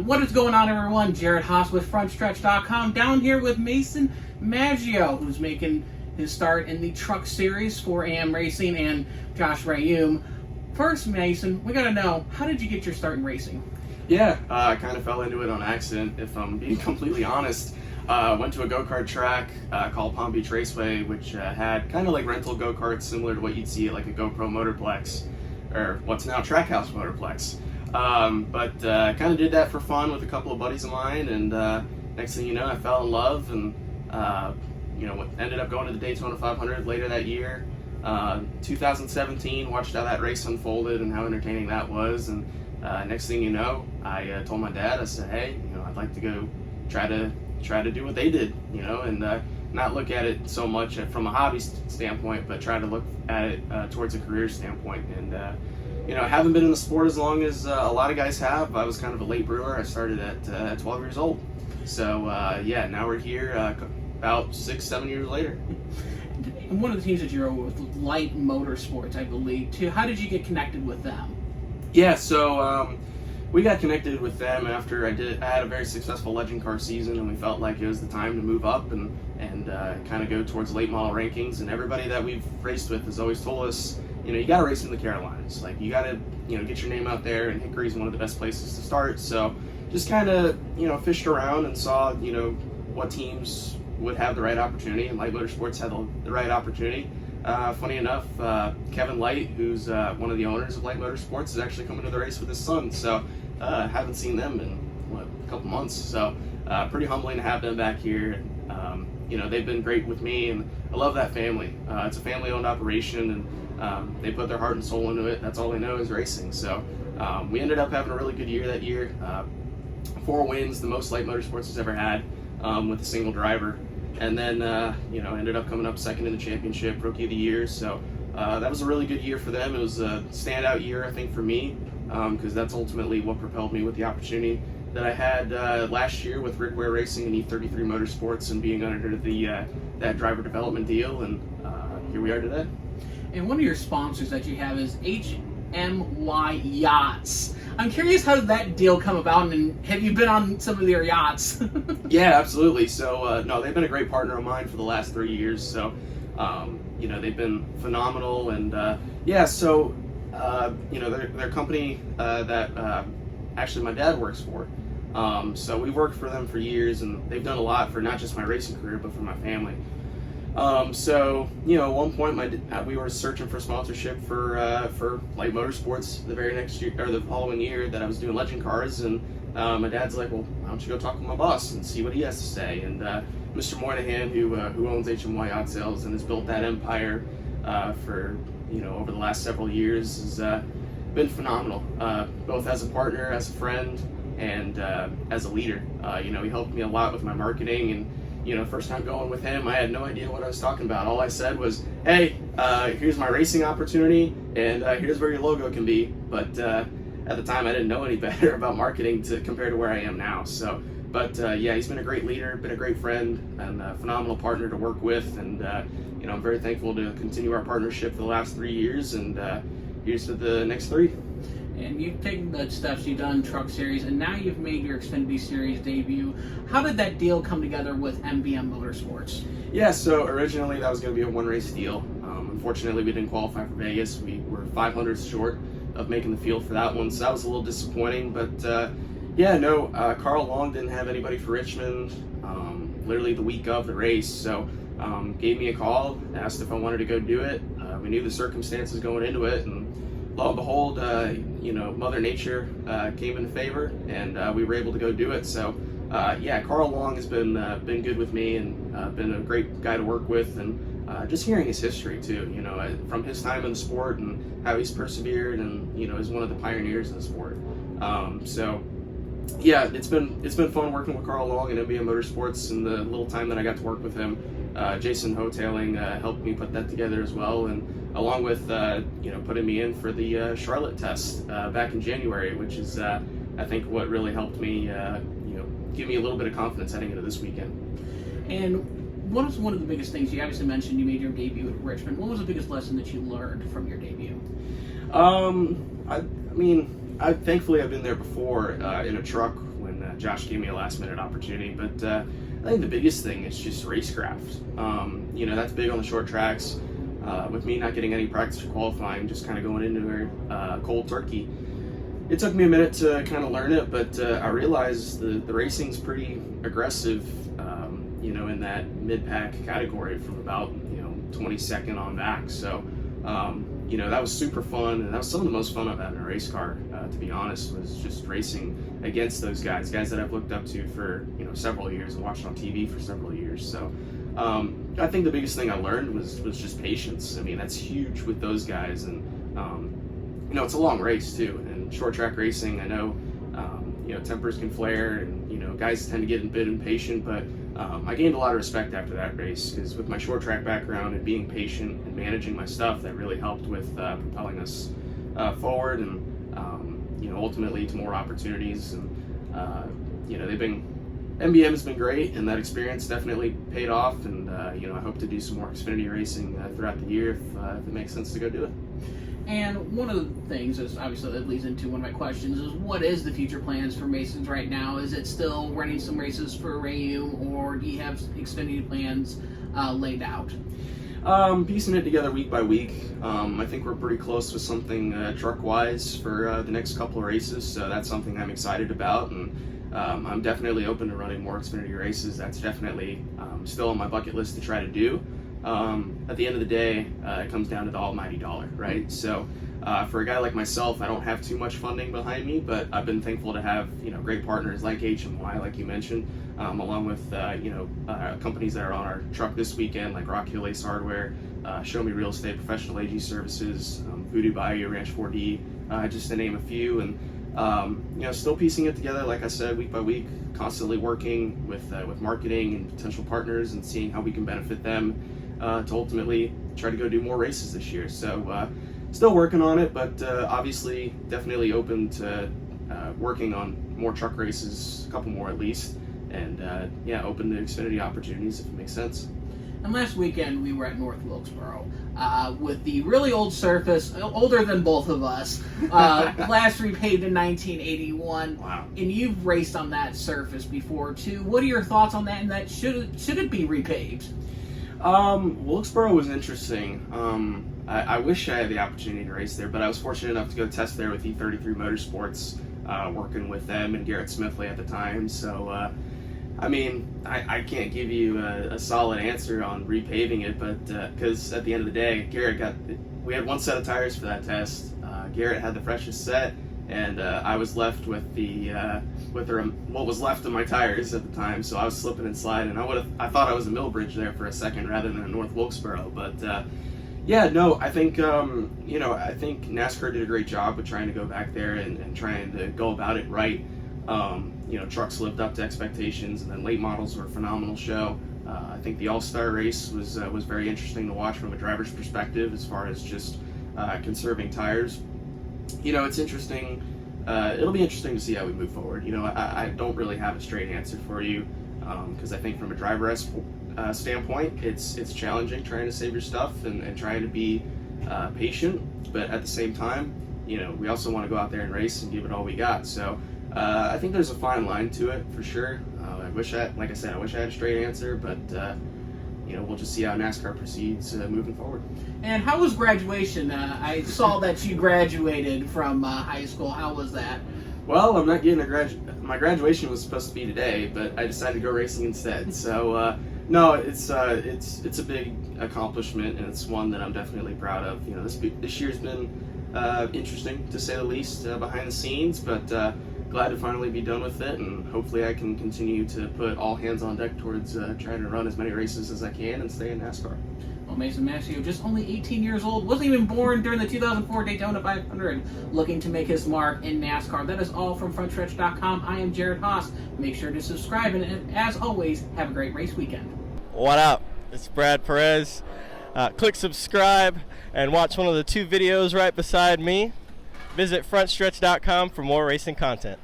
What is going on, everyone? Jared Haas with FrontStretch.com down here with Mason Maggio, who's making his start in the truck series for AM Racing, and Josh Rayum. First, Mason, we got to know, how did you get your start in racing? Yeah, I kind of fell into it on accident, if I'm being completely honest. Went to a go-kart track called Palm Beach Raceway, which had kind of like rental go-karts similar to what you'd see at like a GoPro Motorplex, or what's now Trackhouse Motorplex. But kind of did that for fun with a couple of buddies of mine, and next thing you know, I fell in love, and ended up going to the Daytona 500 later that year. 2017, watched how that race unfolded and how entertaining that was, and next thing you know, I told my dad, I said, hey, I'd like to go try to do what they did, and not look at it so much from a hobby standpoint, but try to look at it towards a career standpoint. And I haven't been in the sport as long as a lot of guys have. I was kind of a late brewer. I started at 12 years old. So now we're here about 6-7 years later. And one of the teams that you were with, Light Motorsports, I believe, too. How did you get connected with them? Yeah, so we got connected with them after I had a very successful legend car season, and we felt like it was the time to move up and kind of go towards late model rankings. And everybody that we've raced with has always told us, you got to race in the Carolinas. Like, you got to, get your name out there, and Hickory's one of the best places to start. So just kind of, fished around and saw, what teams would have the right opportunity, and Light Motorsports had the right opportunity. Funny enough, Kevin Light, who's one of the owners of Light Motorsports, is actually coming to the race with his son. So haven't seen them in a couple months. So pretty humbling to have them back here. They've been great with me, and I love that family. It's a family-owned operation, and they put their heart and soul into it. That's all they know is racing. So we ended up having a really good year that year. 4 wins, the most Light Motorsports has ever had with a single driver. And then, ended up coming up second in the championship, Rookie of the Year. So that was a really good year for them. It was a standout year, I think, for me, because that's ultimately what propelled me with the opportunity that I had last year with Rick Ware Racing and E33 Motorsports and being under that driver development deal. And here we are today. And one of your sponsors that you have is HMY Yachts. I'm curious, how did that deal come about, and have you been on some of their yachts? Yeah, absolutely. So, no, they've been a great partner of mine for the last 3 years. So, they've been phenomenal. And, they're a company that actually my dad works for. So we've worked for them for years, and they've done a lot for not just my racing career, but for my family. At one point we were searching for sponsorship for Light Motorsports the very next year, or the following year that I was doing legend cars, and my dad's like, well, why don't you go talk with my boss and see what he has to say? And Mr. Moynihan, who owns HMY Yacht Sales and has built that empire for over the last several years, has been phenomenal, both as a partner, as a friend, and as a leader. He helped me a lot with my marketing, and first time going with him, I had no idea what I was talking about. All I said was, hey, here's my racing opportunity, and here's where your logo can be. But at the time, I didn't know any better about marketing compared to where I am now. So, he's been a great leader, been a great friend, and a phenomenal partner to work with. And, I'm very thankful to continue our partnership for the last 3 years, and here's to the next 3. And you've taken the steps, you've done Truck Series, and now you've made your Xfinity Series debut. How did that deal come together with MBM Motorsports? Yeah, so originally that was going to be a one-race deal. Unfortunately, we didn't qualify for Vegas. We were 500s short of making the field for that one, so that was a little disappointing. But Carl Long didn't have anybody for Richmond literally the week of the race, so gave me a call, asked if I wanted to go do it. We knew the circumstances going into it, and lo and behold, Mother Nature came into favor, and we were able to go do it. So, Carl Long has been good with me, and been a great guy to work with, and just hearing his history too. From his time in the sport and how he's persevered, and is one of the pioneers in the sport. It's been fun working with Carl Long and MBM Motorsports, and the little time that I got to work with him. Jason Hotailing helped me put that together as well, and along with putting me in for the Charlotte test back in January, which is I think what really helped me give me a little bit of confidence heading into this weekend. And what was one of the biggest things? You obviously mentioned you made your debut at Richmond. What was the biggest lesson that you learned from your debut? Thankfully I've been there before in a truck when Josh gave me a last-minute opportunity. But I think the biggest thing is just racecraft. You know, that's big on the short tracks. With me not getting any practice or qualifying, just kind of going into her cold turkey. It took me a minute to kind of learn it, but I realized the racing's pretty aggressive, you know, in that mid-pack category from about, you know, 22nd on back. So, you know, that was super fun, and that was some of the most fun I've had in a race car, to be honest, was just racing against those guys that I've looked up to for, you know, several years and watched on TV for several years. So, I think the biggest thing I learned was just patience. I mean, that's huge with those guys, and you know, it's a long race too. And short track racing, I know, you know, tempers can flare, and you know, guys tend to get a bit impatient. But I gained a lot of respect after that race, because with my short track background and being patient and managing my stuff, that really helped with propelling us forward, and you know, ultimately to more opportunities. And you know, MBM has been great, and that experience definitely paid off. And you know, I hope to do some more Xfinity racing throughout the year if it makes sense to go do it. And one of the things is, obviously, that leads into one of my questions, is what is the future plans for Masons right now? Is it still running some races for Rayum, or do you have Xfinity plans laid out? Piecing it together week by week. I think we're pretty close with something truck-wise for the next couple of races, so that's something I'm excited about. And I'm definitely open to running more Xfinity races. That's definitely still on my bucket list to try to do. At the end of the day, it comes down to the almighty dollar, right? So for a guy like myself, I don't have too much funding behind me, but I've been thankful to have, you know, great partners like HMY, like you mentioned, along with you know, companies that are on our truck this weekend, like Rock Hill Ace Hardware, Show Me Real Estate, Professional AG Services, Voodoo Bayou, Ranch 4D, just to name a few. And you know, still piecing it together, like I said, week by week, constantly working with marketing and potential partners, and seeing how we can benefit them to ultimately try to go do more races this year. So still working on it, but obviously definitely open to working on more truck races, a couple more at least, and yeah, open to Xfinity opportunities if it makes sense. And last weekend we were at North Wilkesboro with the really old surface, older than both of us, last repaved in 1981. Wow. And you've raced on that surface before too. What are your thoughts on that, and that should it be repaved? Wilkesboro was interesting. I wish I had the opportunity to race there, but I was fortunate enough to go test there with E33 Motorsports, working with them and Garrett Smithley at the time. So, I mean, I can't give you a solid answer on repaving it, but because at the end of the day, we had one set of tires for that test. Garrett had the freshest set, and I was left with what was left of my tires at the time. So I was slipping and sliding. I thought I was a Millbridge there for a second rather than a North Wilkesboro, but yeah, no, I think you know, I think NASCAR did a great job with trying to go back there and trying to go about it right. You know, trucks lived up to expectations, and then late models were a phenomenal show. I think the All-Star race was very interesting to watch from a driver's perspective, as far as just conserving tires. You know, it's interesting. It'll be interesting to see how we move forward. You know, I don't really have a straight answer for you, because I think from a driver standpoint, it's challenging trying to save your stuff and trying to be patient, but at the same time, you know, we also want to go out there and race and give it all we got. So I think there's a fine line to it for sure. Like I said, I wish I had a straight answer, but you know, we'll just see how NASCAR proceeds moving forward. And how was graduation? I saw that you graduated from high school. How was that? Well, I'm not getting my graduation was supposed to be today, but I decided to go racing instead. So no, it's a big accomplishment, and it's one that I'm definitely proud of. You know, this year's been interesting to say the least behind the scenes, but glad to finally be done with it, and hopefully I can continue to put all hands on deck towards trying to run as many races as I can and stay in NASCAR. Well, Mason Maggio, just only 18 years old, wasn't even born during the 2004 Daytona 500, looking to make his mark in NASCAR. That is all from FrontStretch.com. I am Jared Haas. Make sure to subscribe, and as always, have a great race weekend. What up? It's Brad Perez. Click subscribe and watch one of the two videos right beside me. Visit FrontStretch.com for more racing content.